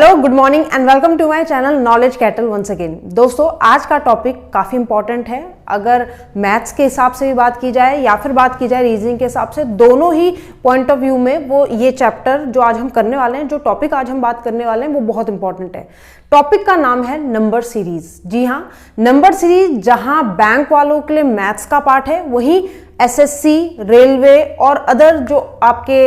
Hello, good morning and welcome to my channel knowledge kettle once again. दोस्तों, आज का topic काफ़ी important है। अगर मैथ्स के हिसाब से भी बात की जाए या फिर बात की जाए रीजनिंग के हिसाब से, दोनों ही पॉइंट ऑफ व्यू में वो ये चैप्टर जो आज हम करने वाले हैं, जो टॉपिक आज हम बात करने वाले हैं, वो बहुत इंपॉर्टेंट है। टॉपिक का नाम है नंबर सीरीज। जी हाँ, नंबर सीरीज। जहां बैंक वालों के लिए मैथ्स का पार्ट है, वहीं एसएससी, रेलवे और अदर जो आपके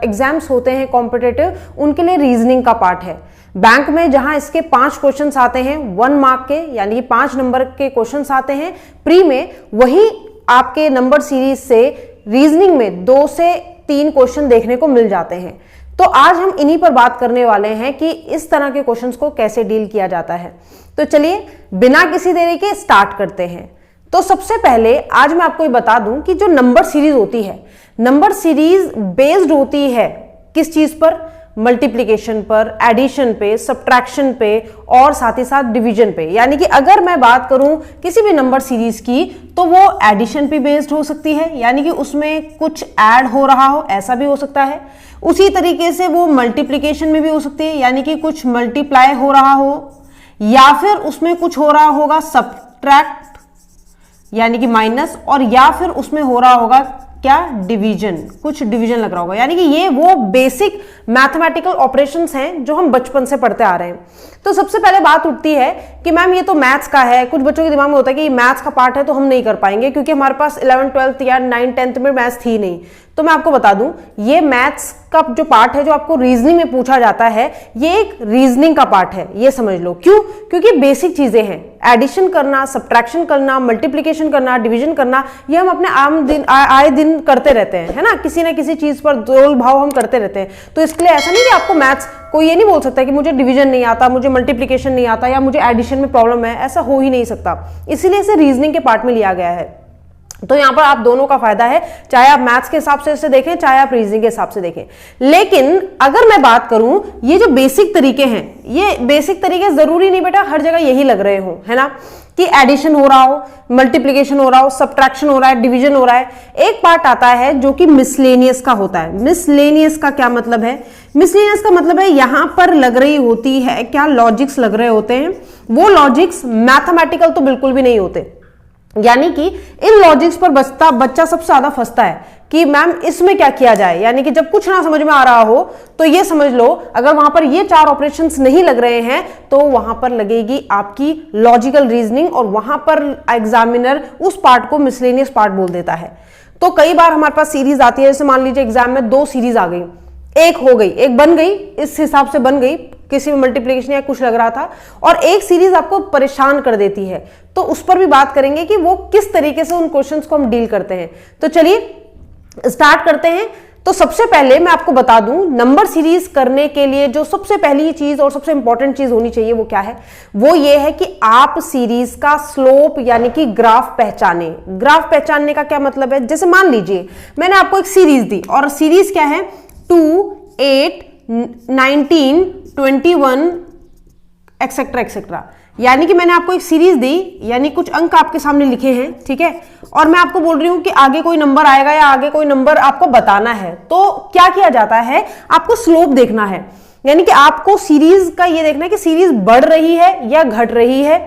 एग्जाम्स होते हैं कॉम्पिटिटिव, उनके लिए रीजनिंग का पार्ट है। बैंक में जहां इसके 5 क्वेश्चंस आते हैं 1 मार्क के, यानी 5 नंबर के क्वेश्चंस आते हैं प्री में, वही आपके नंबर सीरीज से रीजनिंग में 2 से 3 क्वेश्चन देखने को मिल जाते हैं। तो आज हम इन्हीं पर बात करने वाले हैं कि इस तरह के क्वेश्चंस को कैसे डील किया जाता है। तो चलिए बिना किसी देरी के स्टार्ट करते हैं। तो सबसे पहले आज मैं आपको ये बता दूं कि जो नंबर सीरीज होती है, नंबर सीरीज बेस्ड होती है किस चीज पर? मल्टीप्लिकेशन पर, एडिशन पे, सब्ट्रैक्शन पे और साथ ही साथ डिवीजन पे। यानी कि अगर मैं बात करूं किसी भी नंबर सीरीज की, तो वो एडिशन पे बेस्ड हो सकती है, यानी कि उसमें कुछ ऐड हो रहा हो, ऐसा भी हो सकता है। उसी तरीके से वो मल्टीप्लिकेशन में भी हो सकती है, यानी कि कुछ मल्टीप्लाई हो रहा हो, या फिर उसमें कुछ हो रहा होगा सब्ट्रैक्ट यानी कि माइनस, और या फिर उसमें हो रहा होगा क्या? डिवीजन, कुछ डिवीजन लग रहा होगा। यानी कि ये वो बेसिक मैथमेटिकल ऑपरेशंस हैं जो हम बचपन से पढ़ते आ रहे हैं। तो सबसे पहले बात उठती है कि मैम ये तो मैथ्स का है। कुछ बच्चों के दिमाग में होता है कि मैथ्स का पार्ट है तो हम नहीं कर पाएंगे, क्योंकि हमारे पास 11th 12th या 9th 10th में मैथ्स थी नहीं। तो मैं आपको बता दूं, ये मैथ्स का जो पार्ट है जो आपको रीजनिंग में पूछा जाता है, ये एक रीजनिंग का पार्ट है, ये समझ लो। क्यों? क्योंकि बेसिक चीजें हैं। एडिशन करना, सब्ट्रैक्शन करना, मल्टीप्लिकेशन करना, डिवीजन करना, ये हम अपने आए दिन करते रहते हैं, है ना। किसी ना किसी चीज पर तोल भाव हम करते रहते हैं। तो इसके लिए ऐसा नहीं कि आपको मैथ्स, कोई ये नहीं बोल सकता कि मुझे डिवीजन नहीं आता, मुझे मल्टीप्लिकेशन नहीं आता, या मुझे एडिशन में प्रॉब्लम है। ऐसा हो ही नहीं सकता। इसीलिए इसे रीजनिंग के पार्ट में लिया गया है। तो यहां पर आप दोनों का फायदा है, चाहे आप मैथ्स के हिसाब से इसे देखें, चाहे आप रीजनिंग के हिसाब से देखें। लेकिन अगर मैं बात करूं, ये जो बेसिक तरीके हैं, ये बेसिक तरीके जरूरी नहीं बेटा हर जगह यही लग रहे हो, है ना, कि एडिशन हो रहा हो, मल्टीप्लिकेशन हो रहा हो, सब्ट्रैक्शन हो रहा है, डिवीजन हो रहा है। एक पार्ट आता है जो कि मिसलेनियस का होता है। मिसलेनियस का क्या मतलब है? मिसलेनियस का मतलब है यहां पर लग रही होती है क्या? लॉजिक्स लग रहे होते हैं। वो लॉजिक्स मैथमेटिकल तो बिल्कुल भी नहीं होते। यानी कि इन लॉजिक्स पर बच्चा सबसे ज्यादा फंसता है कि मैम इसमें क्या किया जाए। यानी कि जब कुछ ना समझ में आ रहा हो तो ये समझ लो, अगर वहां पर ये 4 ऑपरेशंस नहीं लग रहे हैं तो वहां पर लगेगी आपकी लॉजिकल रीजनिंग, और वहां पर एग्जामिनर उस पार्ट को मिसलेनियस पार्ट बोल देता है। तो कई बार हमारे पास सीरीज आती है, जैसे मान लीजिए एग्जाम में 2 सीरीज आ गई, एक हो गई, एक बन गई, इस हिसाब से बन गई, किसी में मल्टीप्लिकेशन या कुछ लग रहा था, और एक सीरीज आपको परेशान कर देती है। तो उस पर भी बात करेंगे कि वो किस तरीके से उन क्वेश्चंस को हम डील करते हैं। तो चलिए स्टार्ट करते हैं। तो सबसे पहले मैं आपको बता दूं, नंबर सीरीज करने के लिए जो सबसे पहली चीज और सबसे इंपॉर्टेंट चीज होनी चाहिए वो क्या है? वो ये है कि आप सीरीज का स्लोप यानी कि ग्राफ पहचाने। ग्राफ पहचानने का क्या मतलब है? जैसे मान लीजिए मैंने आपको एक सीरीज दी, और सीरीज क्या है? 2, 8, 19, 21 एक्सेट्रा एक्सेट्रा। यानी कि मैंने आपको एक सीरीज दी, यानी कुछ अंक आपके सामने लिखे हैं, ठीक है, और मैं आपको बोल रही हूं कि आगे कोई नंबर आएगा या आगे कोई नंबर आपको बताना है। तो क्या किया जाता है? आपको स्लोप देखना है। यानी कि आपको सीरीज का ये देखना है कि सीरीज बढ़ रही है या घट रही है,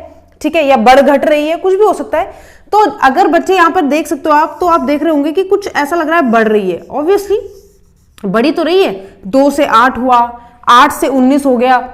ठीक है, या बढ़ घट रही है, कुछ भी हो सकता है। तो अगर बच्चे यहां पर देख सकते हो आप, तो आप देख रहे होंगे कि कुछ ऐसा लग रहा है बढ़ रही है। ऑब्वियसली बढ़ी तो रही है। 2 से 8 हुआ, 8 से 19 हो गया,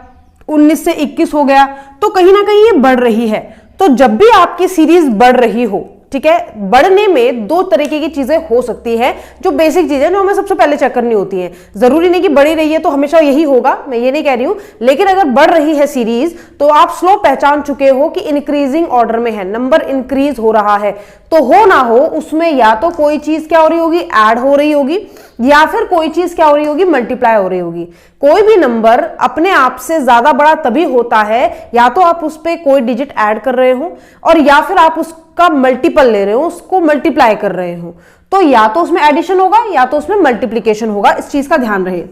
19 से 21 हो गया, तो कहीं ना कहीं ये बढ़ रही है। तो जब भी आपकी सीरीज बढ़ रही हो, ठीक है, बढ़ने में 2 तरीके की चीजें हो सकती है, जो बेसिक चीजें जो हमें सबसे पहले चेक करनी होती है। जरूरी नहीं कि बढ़ी रही है तो हमेशा यही होगा, मैं ये नहीं कह रही हूं, लेकिन अगर बढ़ रही है सीरीज तो आप स्लोप पहचान चुके हो कि इंक्रीजिंग ऑर्डर में है, नंबर इंक्रीज हो रहा है। तो हो ना हो उसमें या तो कोई चीज क्या हो रही होगी? ऐड हो रही होगी, या फिर कोई चीज क्या हो रही होगी? मल्टीप्लाई हो रही होगी। कोई भी नंबर अपने आप से ज्यादा बड़ा तभी होता है या तो आप उस पर कोई डिजिट ऐड कर रहे हो, और या फिर आप उसका मल्टीपल ले रहे हो, उसको मल्टीप्लाई कर रहे हो। तो या तो उसमें एडिशन होगा या तो उसमें मल्टीप्लिकेशन होगा। इस चीज का ध्यान रहे।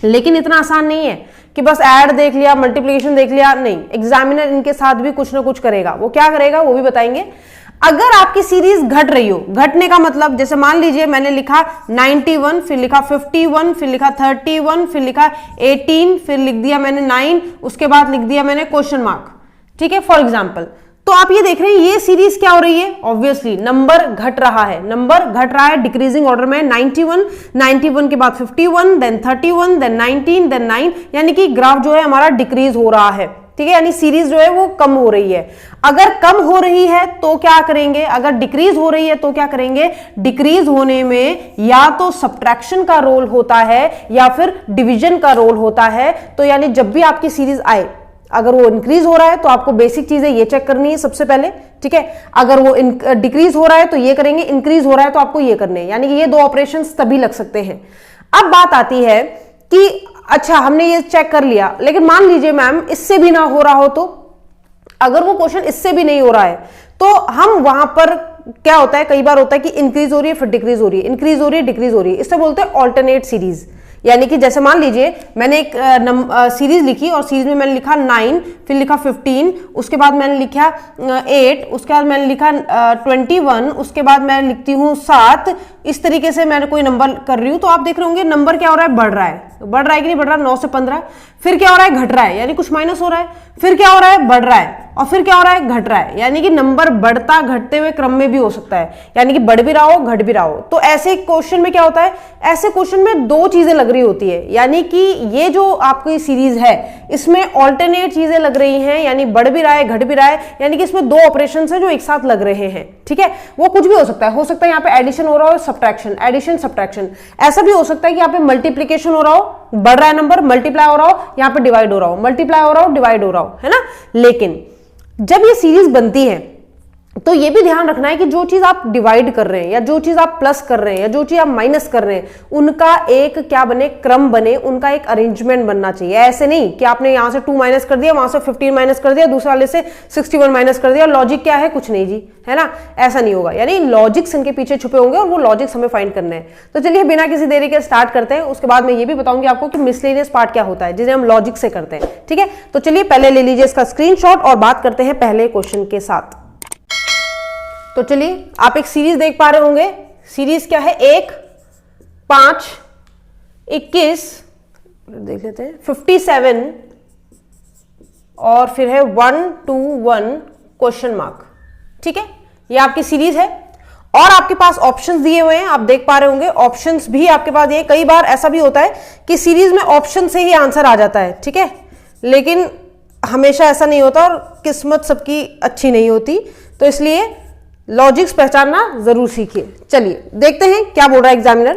लेकिन इतना आसान नहीं है कि बस ऐड देख लिया, मल्टीप्लिकेशन देख लिया, नहीं। एग्जामिनर इनके साथ भी कुछ ना कुछ करेगा। वो क्या करेगा वो भी बताएंगे। अगर आपकी सीरीज घट रही हो, घटने का मतलब जैसे मान लीजिए मैंने लिखा 91, फिर लिखा 51, फिर लिखा 31, फिर लिखा 18, फिर लिख दिया मैंने 9, उसके बाद लिख दिया मैंने क्वेश्चन मार्क, ठीक है, फॉर एग्जाम्पल। तो आप ये देख रहे हैं ये सीरीज क्या हो रही है, ऑब्वियसली नंबर घट रहा है, नंबर घट रहा है डिक्रीजिंग ऑर्डर में। 91, 91 के बाद 51, देन 31, देन 19, देन 9, यानी कि ग्राफ जो है हमारा डिक्रीज हो रहा है, ठीक है, यानी सीरीज जो है वो कम हो रही है। अगर कम हो रही है तो क्या करेंगे, अगर डिक्रीज हो रही है तो क्या करेंगे, डिक्रीज होने में या तो सब्ट्रैक्शन का रोल होता है या फिर डिवीजन का रोल होता है। तो यानी जब भी आपकी सीरीज आए, अगर वो इंक्रीज हो रहा है तो आपको बेसिक चीजें ये चेक करनी है सबसे पहले, ठीक है। अगर वो डिक्रीज हो रहा है तो ये करेंगे, इंक्रीज हो रहा है तो आपको ये करने हैं, यानी कि ये दो ऑपरेशंस तभी लग सकते हैं। अब बात आती है कि अच्छा हमने ये चेक कर लिया, लेकिन मान लीजिए मैम इससे भी ना हो रहा हो, तो अगर वो क्वेश्चन इससे भी नहीं हो रहा है तो हम वहां पर क्या होता है, कई बार होता है कि इंक्रीज हो रही है फिर डिक्रीज हो रही है, इंक्रीज हो रही है डिक्रीज हो रही है, इससे बोलते हैं ऑल्टरनेट सीरीज। यानी कि जैसे मान लीजिए मैंने एक सीरीज लिखी और सीरीज में मैंने लिखा 9, फिर लिखा 15, उसके बाद मैंने लिखा 8, उसके बाद मैंने लिखा 21, उसके बाद मैं लिखती हूँ 7। इस तरीके से मैंने कोई नंबर कर रही हूँ, तो आप देख रहे होंगे नंबर क्या हो रहा है, बढ़ रहा है, बढ़ रहा है कि नहीं बढ़ रहा है, 9 से 15, फिर क्या हो रहा है, घट रहा है, यानी कुछ माइनस हो रहा है, फिर क्या हो रहा है, बढ़ रहा है, और फिर क्या हो रहा है, घट रहा है, यानी कि नंबर बढ़ता घटते हुए क्रम में भी हो सकता है, यानी कि बढ़ भी रहा हो घट भी रहा हो। तो ऐसे क्वेश्चन में क्या होता है, ऐसे क्वेश्चन में दो चीजें लग रही होती है, यानी कि ये जो आपकी सीरीज है इसमें ऑल्टरनेट चीजें लग रही हैं, यानी बढ़ भी रहा है घट भी रहा है, यानी कि इसमें दो ऑपरेशन है जो एक साथ लग रहे हैं, ठीक है। वो कुछ भी हो सकता है यहाँ पे एडिशन हो रहा हो, सब्ट्रैक्शन, एडिशन सब्ट्रैक्शन, ऐसा भी हो सकता है कि यहाँ पे मल्टीप्लीकेशन हो रहा हो, बढ़ रहा है नंबर, मल्टीप्लाई हो रहा हो, यहाँ पे डिवाइड हो रहा हो, मल्टीप्लाई हो रहा हो, डिवाइड हो रहा हो, है ना। लेकिन जब ये सीरीज बनती है तो ये भी ध्यान रखना है कि जो चीज आप डिवाइड कर रहे हैं या जो चीज आप प्लस कर रहे हैं या जो चीज आप माइनस कर रहे हैं, उनका एक क्या बने, क्रम बने, उनका एक अरेंजमेंट बनना चाहिए। ऐसे नहीं कि आपने यहां से 2 माइनस कर दिया, वहां से 15 माइनस कर दिया, दूसरे वाले से 61 माइनस कर दिया, लॉजिक क्या है, कुछ नहीं जी, है ना, ऐसा नहीं होगा। यानी लॉजिक्स इनके पीछे छुपे होंगे और वो लॉजिक्स हमें फाइंड करने हैं। तो चलिए बिना किसी देरी के स्टार्ट करते हैं, उसके बाद मैं ये भी बताऊंगी आपको कि मिसलेनियस पार्ट क्या होता है जिसे हम लॉजिक से करते हैं, ठीक है। तो चलिए पहले ले लीजिए इसका स्क्रीनशॉट और बात करते हैं पहले क्वेश्चन के साथ। तो चलिए आप एक सीरीज देख पा रहे होंगे, सीरीज क्या है, 1, 5, 21, देख लेते हैं 57 और फिर है 1, 2, 1 क्वेश्चन मार्क, ठीक है। ये आपकी सीरीज है और आपके पास ऑप्शंस दिए हुए हैं, आप देख पा रहे होंगे ऑप्शंस भी आपके पास ये। कई बार ऐसा भी होता है कि सीरीज में ऑप्शन से ही आंसर आ जाता है, ठीक है, लेकिन हमेशा ऐसा नहीं होता और किस्मत सबकी अच्छी नहीं होती, तो इसलिए लॉजिक्स पहचानना जरूर सीखिए। चलिए देखते हैं क्या बोल रहा है एग्जामिनर।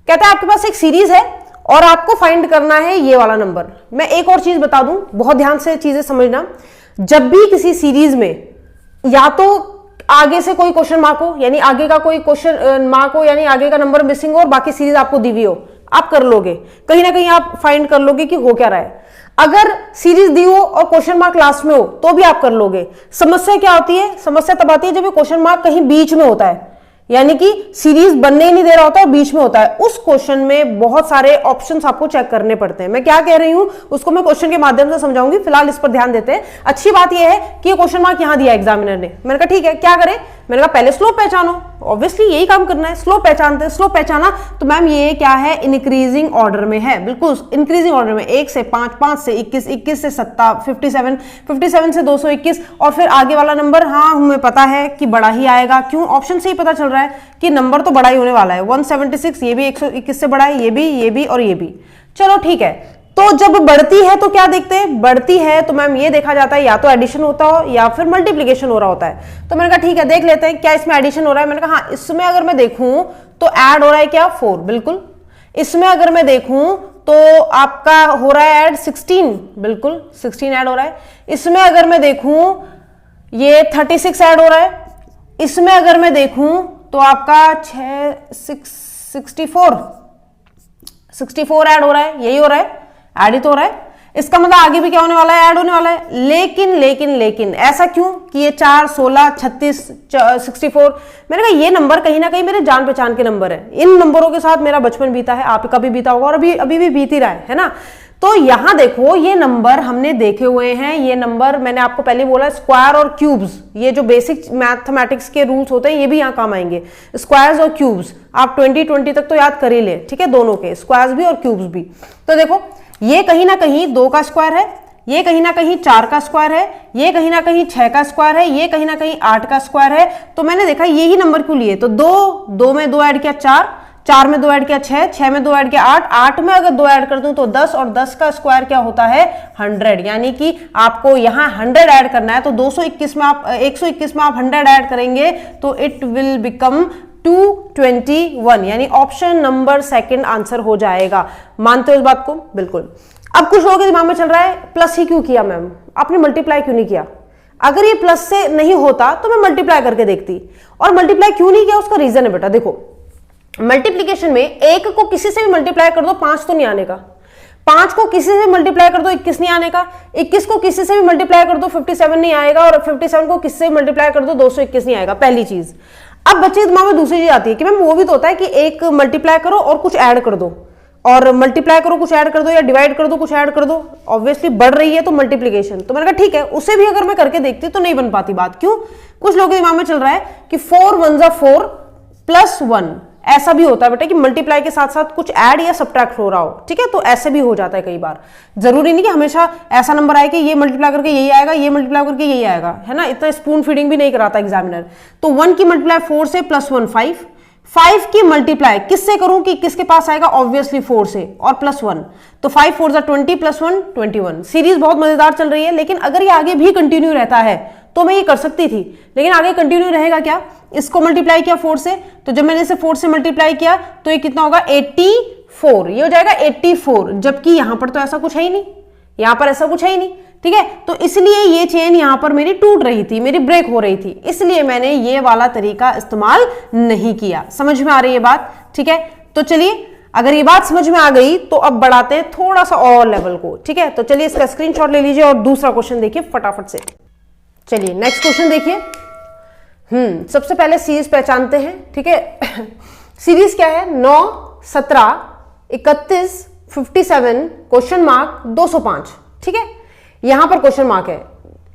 कहता है आपके पास एक सीरीज है और आपको फाइंड करना है ये वाला नंबर। मैं एक और चीज बता दूं, बहुत ध्यान से चीजें समझना, जब भी किसी सीरीज में या तो आगे से कोई क्वेश्चन मार्क हो, यानी आगे का कोई क्वेश्चन मार्क हो, यानी आगे का नंबर मिसिंग हो और बाकी सीरीज आपको दी हुई हो, आप कर लोगे, कहीं ना कहीं आप फाइंड कर लोगे कि हो क्या रहा है। अगर सीरीज दी हो और क्वेश्चन मार्क लास्ट में हो तो भी आप कर लोगे। समस्या क्या होती है, समस्या तब आती है जब ये क्वेश्चन मार्क कहीं बीच में होता है, यानी कि सीरीज बनने ही नहीं दे रहा होता और बीच में होता है। उस क्वेश्चन में बहुत सारे ऑप्शंस आपको चेक करने पड़ते हैं। मैं क्या कह रही हूं उसको मैं क्वेश्चन के माध्यम से समझाऊंगी, फिलहाल इस पर ध्यान देते हैं। अच्छी बात यह है कि ये क्वेश्चन मार्क यहां दिया एग्जामिनर ने, मैंने कहा ठीक है क्या करें, मैंने कहा पहले स्लोप पहचानो, ऑब्वियसली यही काम करना है, स्लोप पहचानते हैं। स्लोप पहचाना तो मैम ये क्या है, इंक्रीजिंग ऑर्डर में है, बिल्कुल इंक्रीजिंग ऑर्डर में, 1 से 5, 5 से 21, 21 से 57, 57 से 221 और फिर आगे वाला नंबर, हाँ हमें पता है कि बड़ा ही आएगा, क्यों, ऑप्शन से ही पता चल रहा है कि नंबर तो बड़ा ही होने वाला है। 176, ये भी 121 से बड़ा है, ये भी और ये भी, चलो ठीक है। तो जब बढ़ती है तो क्या देखते हैं, बढ़ती है तो मैम ये देखा जाता है या तो एडिशन होता हो या फिर मल्टीप्लिकेशन हो रहा होता है। तो मैंने कहा ठीक है देख लेते हैं क्या इसमें एडिशन हो रहा है। मैंने कहा हाँ, इसमें अगर मैं देखूं तो ऐड हो रहा है क्या, 4, बिल्कुल। इसमें अगर मैं देखूं तो आपका हो रहा है ऐड 16, बिल्कुल 16 ऐड हो रहा है। इसमें अगर मैं देखूं ये 36 ऐड हो रहा है। इसमें अगर मैं देखूं तो आपका 64 ऐड हो रहा है, यही हो रहा है, ऐड ही तो हो रहा है। इसका मतलब आगे भी क्या होने वाला है, ऐड होने वाला है। लेकिन ऐसा क्यों कि ये 4, 16, 36, 64, मैंने कहा ये नंबर कहीं ना कहीं मेरे जान पहचान के नंबर है। इन नंबरों के साथ मेरा बचपन बीता है, आपका भी बीता होगा और अभी भी बीत ही रहा है ना। तो यहां देखो ये नंबर हमने देखे हुए हैं, ये नंबर मैंने आपको पहले बोला स्क्वायर और क्यूब्स, ये जो बेसिक मैथमेटिक्स के रूल्स होते हैं ये भी यहां काम आएंगे। स्क्वायर्स और क्यूब्स आप 20 तक तो याद कर ही ले, ठीक है, दोनों के स्क्वायर्स भी और क्यूब्स भी। तो देखो ये कहीं ना कहीं 2 का स्क्वायर है, ये कहीं ना कहीं 4 का स्क्वायर है, ये कहीं ना कहीं 6 का स्क्वायर है, ये कहीं ना कहीं 8 का स्क्वायर है। तो मैंने देखा यही नंबर क्यों लिए, तो 2 में 2 ऐड किया 4 में 2 ऐड किया 6 में 2 ऐड किया 8 में अगर 2 ऐड कर दूं तो 10, और 10 का स्क्वायर क्या होता है 100, यानी कि आपको यहां 100 ऐड करना है। तो 221 में आप 121 में आप 100 ऐड करेंगे तो इट विल बिकम 221, यानी ऑप्शन नंबर सेकंड आंसर हो जाएगा। मानते हो इस बात को? बिल्कुल। अब कुछ लोगों के दिमाग में चल रहा है प्लस ही क्यों किया मैम, आपने मल्टीप्लाई क्यों नहीं किया? अगर ये प्लस से नहीं होता तो मैं मल्टीप्लाई करके देखती, और मल्टीप्लाई क्यों नहीं किया उसका रीजन है बेटा। देखो मल्टीप्लीकेशन में एक को किसी से भी मल्टीप्लाई कर दो 5 तो नहीं आने का, 5 को किसी से मल्टीप्लाई कर दो 21 नहीं आने का, 21 को किसी से भी मल्टीप्लाई कर दो 57 नहीं आएगा, और 57 को किसी से मल्टीप्लाई कर दो 221 नहीं आएगा, पहली चीज। अब बच्चे के दिमाग में दूसरी चीज आती है कि मैम वो भी तो होता है कि एक मल्टीप्लाई करो और कुछ ऐड कर दो, और मल्टीप्लाई करो कुछ ऐड कर दो, या डिवाइड कर दो कुछ ऐड कर दो, ऑब्वियसली बढ़ रही है तो मल्टीप्लीकेशन। तो मैंने कहा ठीक है, उसे भी अगर मैं करके देखती तो नहीं बन पाती बात। क्यों? कुछ लोगों के दिमाग में चल रहा है कि 4 1 जा 4 प्लस 1, ऐसा भी होता है बेटा कि मल्टीप्लाई के साथ साथ कुछ ऐड या सब्ट्रैक्ट हो रहा हो, ठीक है, तो ऐसे भी हो जाता है कई बार। जरूरी नहीं कि हमेशा ऐसा नंबर आए कि ये मल्टीप्लाई करके यही आएगा, ये मल्टीप्लाई करके यही आएगा, है ना, इतना स्पून फीडिंग भी नहीं कराता एग्जामिनर। तो 1 की मल्टीप्लाई 4 से प्लस 1 5 की मल्टीप्लाई किससे करूं कि किसके पास आएगा, ऑब्वियसली 4 से, और प्लस 1, तो 5 4 जा 20 प्लस 1 21। सीरीज बहुत मजेदार चल रही है, लेकिन अगर ये आगे भी कंटिन्यू रहता है तो मैं ये कर सकती थी, लेकिन आगे कंटिन्यू रहेगा क्या, इसको मल्टीप्लाई किया 4 से, तो जब मैंने इसे 4 से मल्टीप्लाई किया तो ये कितना होगा 84, ये हो जाएगा 84, जबकि यहां पर तो ऐसा कुछ है ही नहीं, यहां पर ऐसा कुछ है ही नहीं, ठीक है। तो इसलिए ये चेन यहां पर मेरी टूट रही थी, मेरी ब्रेक हो रही थी, इसलिए मैंने ये वाला तरीका इस्तेमाल नहीं किया। समझ में आ रही है बात? ठीक है, तो चलिए अगर ये बात समझ में आ गई तो अब बढ़ाते हैं थोड़ा सा और लेवल को, ठीक है। तो चलिए इसका स्क्रीनशॉट ले लीजिए और दूसरा क्वेश्चन देखिए फटाफट से। चलिए नेक्स्ट क्वेश्चन देखिए। सबसे पहले सीरीज पहचानते हैं, ठीक है। सीरीज क्या है? 9 17 31 57 क्वेश्चन मार्क 205, ठीक है। यहां पर क्वेश्चन मार्क है,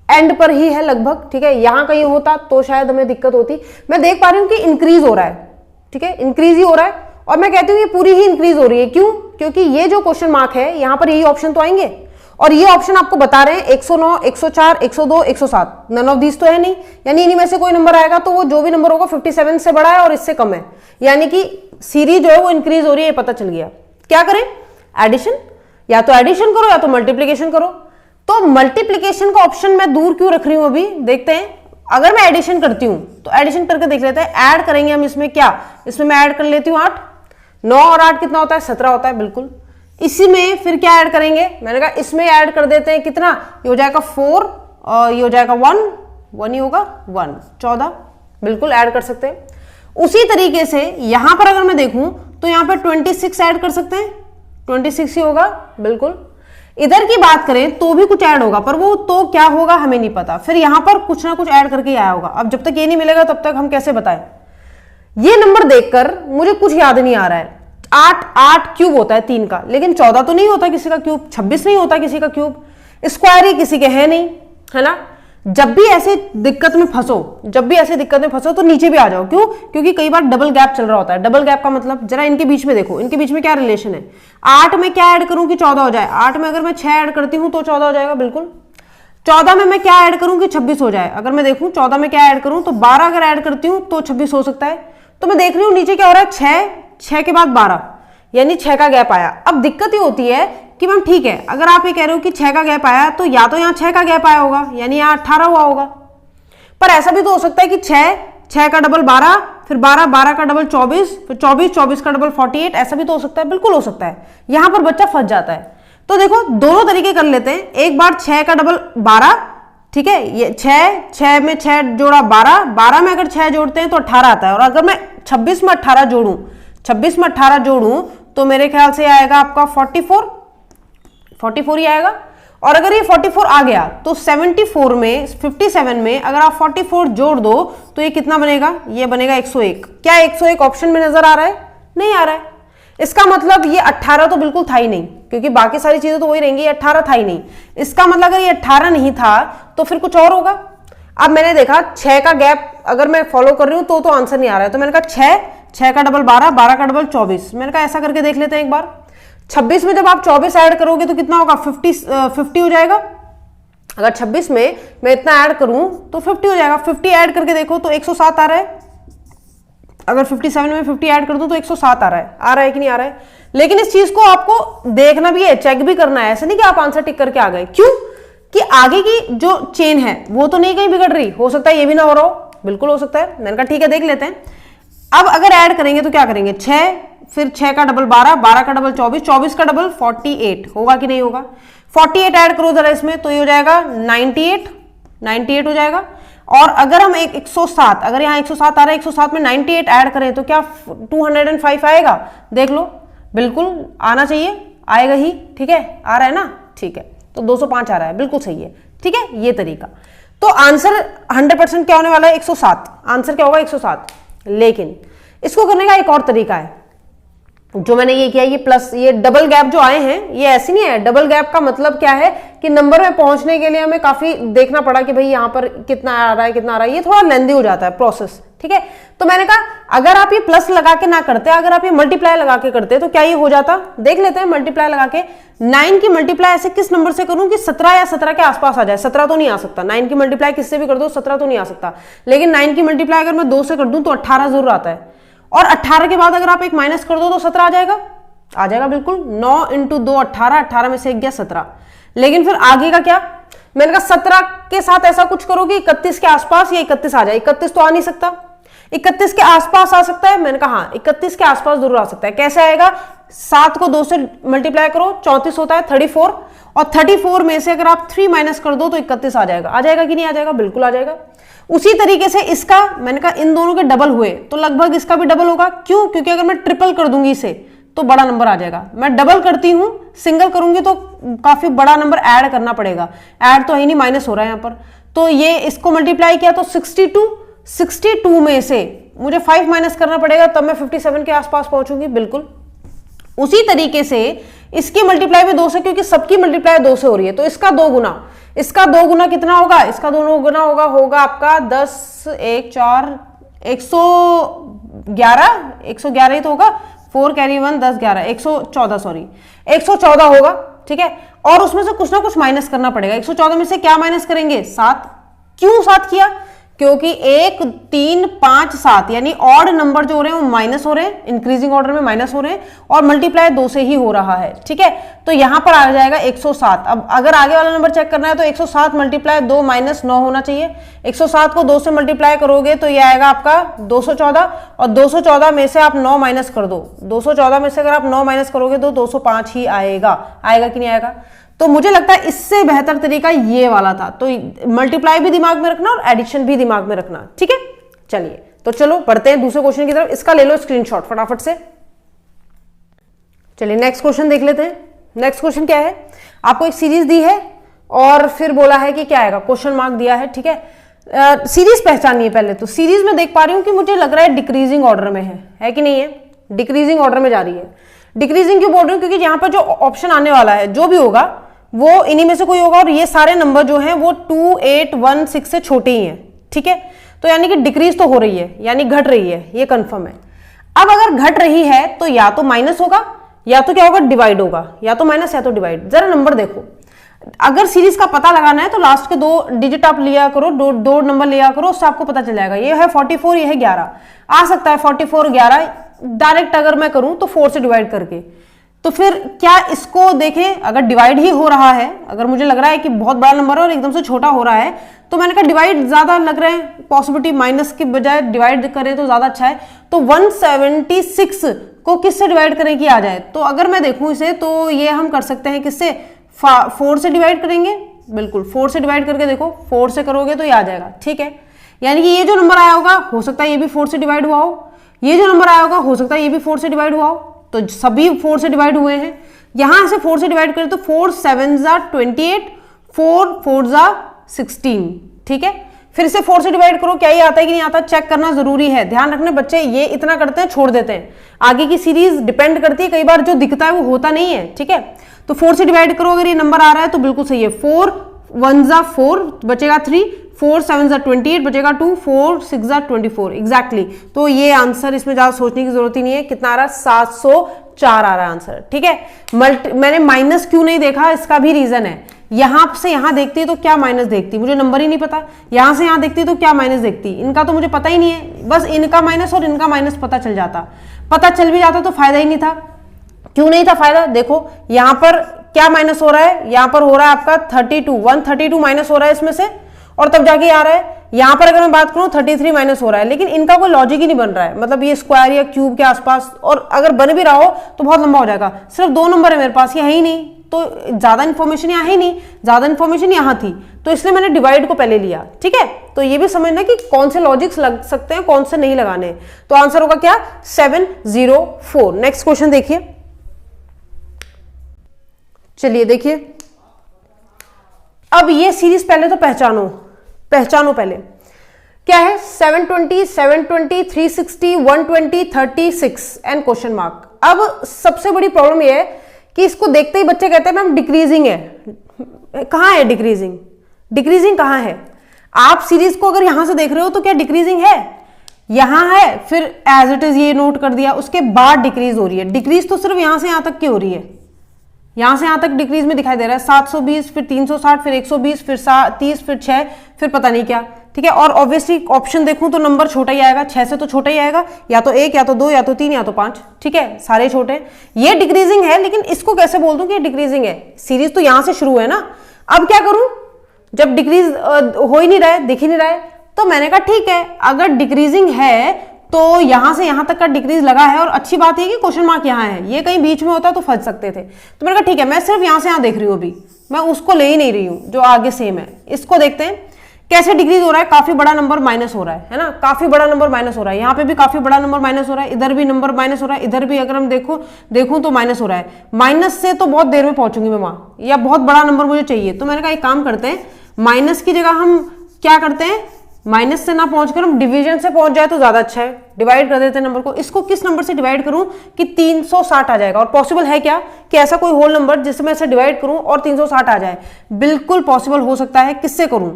एंड पर ही है लगभग, ठीक है। यहां कहीं होता तो शायद हमें दिक्कत होती। मैं देख पा रही हूं कि इंक्रीज हो रहा है, ठीक है, इंक्रीज ही हो रहा है, और मैं कहती हूं ये पूरी ही इंक्रीज हो रही है। क्यों? क्योंकि ये जो क्वेश्चन मार्क है यहां पर यही ऑप्शन तो आएंगे, और ये ऑप्शन आपको बता रहे हैं 109 104 102 107, नन ऑफ दीज तो है नहीं, यानी इन्हीं में से कोई नंबर आएगा तो वो जो भी नंबर होगा 57 से बड़ा है और इससे कम है, यानी कि सीरीज जो है वो इंक्रीज हो रही है, पता चल गया। क्या करें? एडिशन, या तो एडिशन करो या तो मल्टीप्लीकेशन करो। तो मल्टीप्लीकेशन का ऑप्शन मैं दूर क्यों रख रही हूं अभी, देखते हैं। अगर मैं एडिशन करती हूं तो एडिशन करके देख लेते हैं, ऐड करेंगे हम इसमें क्या, इसमें मैं ऐड कर लेती हूं 8, 9 और 8 कितना होता है 17 होता है, बिल्कुल। इसी में फिर क्या ऐड करेंगे, मैंने कहा इसमें ऐड कर देते हैं कितना, ये हो जाएगा 4 और ये हो जाएगा 1 ही होगा 1 14, बिल्कुल ऐड कर सकते हैं। उसी तरीके से यहां पर अगर मैं देखूं तो यहां पर 26 ऐड कर सकते हैं, 26 ही होगा, बिल्कुल। इधर की बात करें तो भी कुछ ऐड होगा, पर वो तो क्या होगा हमें नहीं पता, फिर यहां पर कुछ ना कुछ ऐड करके आया होगा। अब जब तक ये नहीं मिलेगा तब तक हम कैसे बताएं। ये नंबर देखकर मुझे कुछ याद नहीं आ रहा है, 8 क्यूब होता है 3 का, लेकिन 14 तो नहीं होता किसी का क्यूब, 26 नहीं होता किसी का क्यूब, स्क्वायर ही किसी के है नहीं, है ना। जब भी ऐसे दिक्कत में फंसो तो नीचे भी आ जाओ। क्यों? क्योंकि कई बार डबल गैप चल रहा होता है। डबल गैप का मतलब जरा इनके बीच में देखो, इनके बीच में क्या रिलेशन है। 8 में क्या ऐड करूं कि 14 हो जाए, 8 में अगर मैं 6 ऐड करती हूं तो 14 हो जाएगा, बिल्कुल। 14 में मैं क्या ऐड करूं कि 26 हो जाए, अगर मैं देखूं 14 में क्या ऐड करूं तो 12 अगर ऐड करती हूं तो 26 हो सकता है। तो मैं देख रही हूं नीचे क्या हो रहा है, 6 के बाद 12, यानी 6 का गैप आया। अब दिक्कत ये होती है कि मैम ठीक है, अगर आप ये कह रहे हो कि 6 का गैप आया तो या तो यहाँ 6 का गैप आया होगा, यानी यहाँ 18 हुआ होगा, पर ऐसा भी तो हो सकता है कि 6 का डबल 12, फिर 12 का डबल 24, फिर 24 का डबल 48, ऐसा भी तो हो सकता है, बिल्कुल हो सकता है। यहां पर बच्चा फंस जाता है। तो देखो दोनों तरीके कर लेते हैं। एक बार 6 का डबल 12, ठीक है, ये 6 में 6 जोड़ा 12 में अगर 6 जोड़ते हैं तो 18 आता है, और अगर मैं 26 में 18 जोड़ूं तो मेरे ख्याल से आएगा आपका 44 ही आएगा। और अगर ये 44 आ गया तो 57 में अगर आप 44 जोड़ दो तो ये कितना बनेगा, ये बनेगा 101। क्या 101 ऑप्शन में नजर आ रहा है? नहीं आ रहा है। इसका मतलब ये 18 तो बिल्कुल था ही नहीं, क्योंकि बाकी सारी चीजें तो वही रहेंगी, ये 18 था ही नहीं। इसका मतलब अगर ये 18 नहीं था तो फिर कुछ और होगा। अब मैंने देखा 6 का गैप अगर मैं फॉलो कर रही हूं तो आंसर नहीं आ रहा है, तो मैंने कहा 6 का डबल 12, 12 का डबल 24। मैंने कहा ऐसा करके देख लेते हैं एक बार। 26 में जब आप 24 ऐड करोगे तो कितना होगा, 50 हो जाएगा। अगर 26 में मैं इतना ऐड करूं तो 50 हो जाएगा। 50 ऐड करके देखो तो 107 आ रहा है। अगर 57 में 50 ऐड कर दूं तो 107 आ रहा है कि नहीं आ रहा है। लेकिन इस चीज को आपको देखना भी है, चेक भी करना है, ऐसे नहीं कि आप आंसर टिक करके आ गए। क्यों कि आगे की जो चेन है वो तो नहीं कहीं बिगड़ रही, हो सकता है ये भी ना हो रहा हो, बिल्कुल हो सकता है। मैंने कहा ठीक है देख लेते हैं। अब अगर ऐड करेंगे तो क्या करेंगे, 6, फिर 6 का डबल 12, 12 का डबल 24, 24 का डबल 48 होगा कि नहीं होगा। 48 ऐड करो जरा इसमें तो ये हो जाएगा 98 हो जाएगा। और अगर हम 107, अगर यहाँ 107 आ रहा है, 107 में 98 ऐड करें तो क्या 205 आएगा, देख लो, बिल्कुल आना चाहिए, आएगा ही। ठीक है, आ रहा है ना, ठीक है, तो 205 आ रहा है, बिल्कुल सही है। ठीक है, ये तरीका। तो आंसर 100% क्या होने वाला है, 107। आंसर क्या होगा, 107। लेकिन इसको करने का एक और तरीका है जो मैंने ये किया, ये प्लस, ये डबल गैप जो आए हैं ये ऐसे नहीं है। डबल गैप का मतलब क्या है कि नंबर में पहुंचने के लिए हमें काफी देखना पड़ा कि भाई यहां पर कितना आ रहा है, कितना आ रहा है, ये थोड़ा लेंदी हो जाता है प्रोसेस। ठीक है, तो मैंने कहा अगर आप ये प्लस लगा के ना करते, अगर आप ये मल्टीप्लाई लगा के करते तो क्या ये हो जाता, देख लेते हैं। मल्टीप्लाई लगा के 9 की मल्टीप्लाई ऐसे किस नंबर से करूं कि 17 या 17 के आसपास आ जाए। 17 तो नहीं आ सकता, 9 की मल्टीप्लाई किससे भी कर दो 17 तो नहीं आ सकता। लेकिन 9 की मल्टीप्लाई अगर मैं 2 से कर दूं तो 18 जरूर आता है। और 18 के बाद अगर आप एक माइनस कर दो तो 17 आ जाएगा बिल्कुल। 9 इंटू 2 18, 18 में से एक गया 17। लेकिन फिर आगे का क्या, मैंने कहा 17 के साथ ऐसा कुछ करो कि 31 के आसपास या 31 आ जाए। 31 तो आ नहीं सकता, 31 के आसपास आ सकता है। मैंने कहा हाँ 31 के आसपास जरूर आ सकता है। कैसे आएगा, 7 को 2 से मल्टीप्लाई करो, 34 होता है 34, और 34 में से अगर आप 3 माइनस कर दो तो 31 आ जाएगा कि नहीं आ जाएगा, बिल्कुल आ जाएगा। उसी तरीके से इसका मैंने कहा इन दोनों के डबल हुए तो लगभग इसका भी डबल होगा। क्यों, क्योंकि अगर मैं ट्रिपल कर दूंगी इसे तो बड़ा नंबर आ जाएगा। मैं डबल करती हूं, सिंगल करूंगी तो काफी बड़ा नंबर ऐड करना पड़ेगा। ऐड तो है नहीं, माइनस हो रहा है यहां पर। तो ये इसको मल्टीप्लाई किया तो 62 में से मुझे 5 माइनस करना पड़ेगा, तब मैं 57 के आसपास पहुंचूंगी, बिल्कुल। उसी तरीके से इसकी मल्टीप्लाई भी 2 से, क्योंकि सबकी मल्टीप्लाई 2 से हो रही है, तो इसका 2 गुना, इसका 2 गुना कितना होगा, इसका 2 गुना होगा आपका 10, 1, 4, 111 ही तो होगा। 4 कैरी 1, 10, 11, 114, सॉरी 114 होगा। ठीक है, और उसमें से कुछ ना कुछ माइनस करना पड़ेगा। 114 में से क्या माइनस करेंगे, 7। क्यों 7 किया, क्योंकि 1, 3, 5, 7 यानी ऑड नंबर जो हो रहे हैं वो माइनस हो रहे हैं, इंक्रीजिंग ऑर्डर में माइनस हो रहे हैं, और मल्टीप्लाई 2 से ही हो रहा है। ठीक है, तो यहां पर आ जाएगा 107। अब अगर आगे वाला नंबर चेक करना है तो 107 मल्टीप्लाई 2 माइनस 9 होना चाहिए। 107 को 2 से मल्टीप्लाई करोगे तो यह आएगा आपका 214, और 214 में से आप 9 माइनस कर दो। 214 में से अगर आप 9 माइनस करोगे तो 205 ही आएगा कि नहीं आएगा। तो मुझे लगता है इससे बेहतर तरीका ये वाला था। तो मल्टीप्लाई भी दिमाग में रखना और एडिशन भी दिमाग में रखना। ठीक है, चलिए तो चलो बढ़ते हैं दूसरे क्वेश्चन की तरफ। इसका ले लो स्क्रीनशॉट फटाफट से। चलिए नेक्स्ट क्वेश्चन देख लेते हैं। नेक्स्ट क्वेश्चन क्या है, आपको एक सीरीज दी है और फिर बोला है कि क्या आएगा, क्वेश्चन मार्क दिया है। ठीक है, सीरीज पहचानिए पहले। तो सीरीज में देख पा रही हूं कि मुझे लग रहा है डिक्रीजिंग ऑर्डर में है कि नहीं है, डिक्रीजिंग ऑर्डर में जा रही है। डिक्रीजिंग क्यों बोल रही हूं, क्योंकि यहां पर जो ऑप्शन आने वाला है जो भी होगा वो इन्हीं में से कोई होगा, और ये सारे नंबर जो हैं वो 2, 8, 1, 6 से छोटे ही हैं। ठीक है, तो यानी कि डिक्रीज तो हो रही है, यानी घट रही है, ये कंफर्म है। अब अगर घट रही है तो या तो माइनस होगा या तो क्या होगा, डिवाइड होगा, या तो माइनस या तो डिवाइड। जरा नंबर देखो, अगर सीरीज का पता लगाना है तो लास्ट के 2 डिजिट आप लिया करो, दो नंबर लिया करो, उससे आपको पता चल जाएगा। ये है 44, ये है 11। आ सकता है 44, 11 डायरेक्ट अगर मैं करूं तो 4 से डिवाइड करके। तो फिर क्या इसको देखें, अगर डिवाइड ही हो रहा है, अगर मुझे लग रहा है कि बहुत बड़ा नंबर है और एकदम से छोटा हो रहा है, तो मैंने कहा डिवाइड ज्यादा लग रहा है, पॉसिबिलिटी माइनस की बजाय डिवाइड करें तो ज्यादा अच्छा है। तो 176 को किससे डिवाइड करें कि आ जाए, तो अगर मैं देखूं इसे तो ये हम कर सकते हैं किससे, 4 से डिवाइड करेंगे, बिल्कुल 4 से डिवाइड करके देखो, 4 से करोगे तो ये आ जाएगा। ठीक है, यानी कि ये जो नंबर आया होगा हो सकता है ये भी 4 से डिवाइड हुआ हो, ये जो नंबर आया होगा हो सकता है ये भी 4 से डिवाइड हुआ हो, तो सभी 4 से डिवाइड हुए हैं। यहां से 4 से डिवाइड करें तो 4 7 जा 28, 4 4 जा 16। ठीक है, फिर से 4 से डिवाइड करो, क्या ये आता है कि नहीं आता, चेक करना जरूरी है। ध्यान रखना बच्चे, ये इतना करते हैं छोड़ देते हैं, आगे की सीरीज डिपेंड करती है, कई बार जो दिखता है वो होता नहीं है, ठीक है। तो 4 से डिवाइड करो, अगर ये नंबर आ रहा है तो बिल्कुल सही है। 4 1 जा 4 बचेगा 3, 4 7 जा 28 बचेगा 2, 4 6 जा 24 एग्जैक्टली। तो ये आंसर, इसमें ज्यादा सोचने की जरूरत ही नहीं है। कितना आ रहा है, 704 आ रहा है आंसर, ठीक है। मैंने माइनस क्यों नहीं देखा, इसका भी रीजन है। यहां से यहां देखती तो क्या माइनस देखती, मुझे नंबर ही नहीं पता। यहां से यहां देखती तो क्या माइनस देखती, इनका तो मुझे पता ही नहीं है। बस इनका माइनस और इनका माइनस पता चल जाता, पता चल भी जाता तो फायदा ही नहीं था। क्यों नहीं था फायदा, देखो यहां पर क्या माइनस हो रहा है, यहां पर हो रहा है आपका 32, 132 माइनस हो रहा है इसमें से, और तब जाके आ रहा है। यहां पर अगर मैं बात करूं 33 माइनस हो रहा है, लेकिन इनका कोई लॉजिक ही नहीं बन रहा है, मतलब ये स्क्वायर या क्यूब के आसपास, और अगर बन भी रहा हो तो बहुत लंबा हो जाएगा। सिर्फ 2 नंबर है मेरे पास, ये है ही नहीं, तो ज्यादा इन्फॉर्मेशन यहाँ है ही नहीं, ज्यादा इन्फॉर्मेशन यहाँ थी, तो इसलिए मैंने डिवाइड को पहले लिया, ठीक है। तो ये भी समझना कि कौन से लॉजिक्स लग सकते हैं, कौन से नहीं लगाने। तो आंसर होगा क्या, 704। नेक्स्ट क्वेश्चन देखिए, चलिए देखिए, अब ये सीरीज पहले तो पहचानो पहले क्या है। 720, 720, 360, 120, 36 एंड क्वेश्चन मार्क। अब सबसे बड़ी प्रॉब्लम ये है कि इसको देखते ही बच्चे कहते हैं मैम डिक्रीजिंग है। कहां है डिक्रीजिंग, डिक्रीजिंग कहां है। आप सीरीज को अगर यहां से देख रहे हो तो क्या डिक्रीजिंग है, यहां है, फिर एज इट इज ये नोट कर दिया, उसके बाद डिक्रीज हो रही है। डिक्रीज तो सिर्फ यहां से यहां तक की हो रही है, यहां से यहां तक डिक्रीज में दिखाई दे रहा है। 720, फिर 360, फिर 120, फिर 30, फिर 6, फिर पता नहीं क्या, ठीक है। और ऑब्वियसली ऑप्शन देखूं तो नंबर छोटा ही आएगा, 6 से तो छोटा ही आएगा, या तो 1 या तो 2 या तो 3 या तो 5, ठीक है, सारे छोटे। ये डिक्रीजिंग है, लेकिन इसको कैसे बोल दूं कि ये डिक्रीजिंग है, सीरीज तो यहां से शुरू है ना। अब क्या करूं, जब डिक्रीज हो ही नहीं रहा है, दिख ही नहीं रहा है, तो मैंने कहा ठीक है, अगर डिक्रीजिंग है तो यहां से यहां तक का डिक्रीज लगा है, और अच्छी बात है कि क्वेश्चन मार्क यहां है, ये कहीं बीच में होता तो फंस सकते थे। तो मैंने कहा ठीक है, मैं सिर्फ यहां से यहां देख रही हूं, अभी मैं उसको ले ही नहीं रही हूं जो आगे सेम है। इसको देखते हैं कैसे डिक्रीज हो रहा है। काफी बड़ा नंबर माइनस हो रहा है ना, काफी बड़ा नंबर माइनस हो रहा है, यहाँ पे भी काफी बड़ा नंबर माइनस हो रहा है, इधर भी नंबर माइनस हो रहा है, इधर भी अगर हम देखूं तो माइनस हो रहा है। माइनस से तो बहुत देर में पहुंचूंगी मैं वहां, या बहुत बड़ा नंबर मुझे चाहिए। तो मैंने कहा एक काम करते हैं, माइनस की जगह हम क्या करते हैं, माइनस से ना पहुंचकर हम डिवीजन से पहुंच जाए तो ज्यादा अच्छा है। डिवाइड कर देते हैं नंबर को। इसको किस नंबर से डिवाइड करूं कि 360 आ जाएगा, और पॉसिबल है क्या कि ऐसा कोई होल नंबर जिससे मैं इसे डिवाइड करूं और 360 आ जाए, बिल्कुल पॉसिबल हो सकता है। किससे करूं,